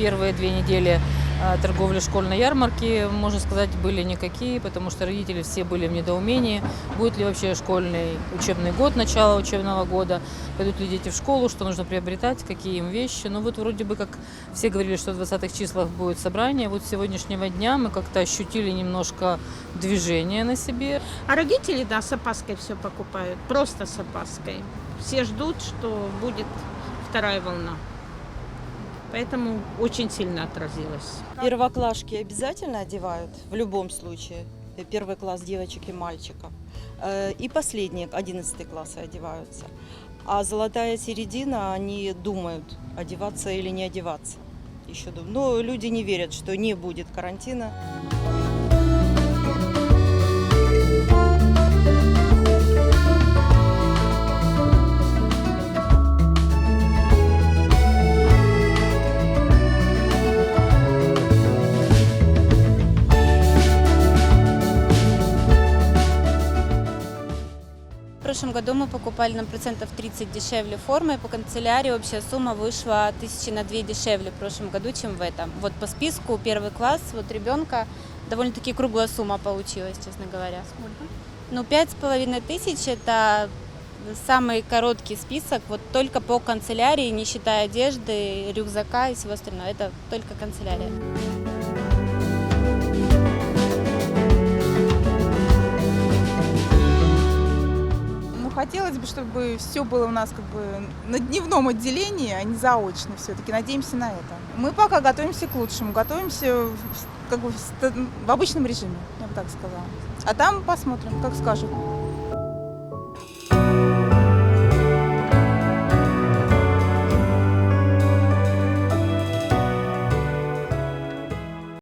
первые 2 недели торговли школьной ярмарки, можно сказать, были никакие, потому что родители все были в недоумении, будет ли вообще школьный учебный год, начало учебного года, пойдут ли дети в школу, что нужно приобретать, какие им вещи. Ну вот вроде бы как все говорили, что в 20-х числах будет собрание, вот с сегодняшнего дня мы как-то ощутили немножко движение на себе. А родители, да, с опаской все покупают, просто с опаской. Все ждут, что будет вторая волна. Поэтому очень сильно отразилось. Первоклашки обязательно одевают в любом случае. Первый класс девочек и мальчиков. И последние, 11 классы одеваются. А золотая середина, они думают, одеваться или не одеваться. Еще думаю. Но люди не верят, что не будет карантина. В прошлом году мы покупали на процентов 30 дешевле формы. По канцелярии общая сумма вышла 1000 на 2 дешевле в прошлом году, чем в этом. Вот по списку первый класс, вот ребенка, довольно-таки круглая сумма получилась, честно говоря. Сколько? Ну, 5500 – это самый короткий список, вот только по канцелярии, не считая одежды, рюкзака и всего остального. Это только канцелярия. Хотелось бы, чтобы все было у нас как бы на дневном отделении, а не заочно все-таки. Надеемся на это. Мы пока готовимся к лучшему, готовимся как бы в обычном режиме, я бы так сказала. А там посмотрим, как скажут.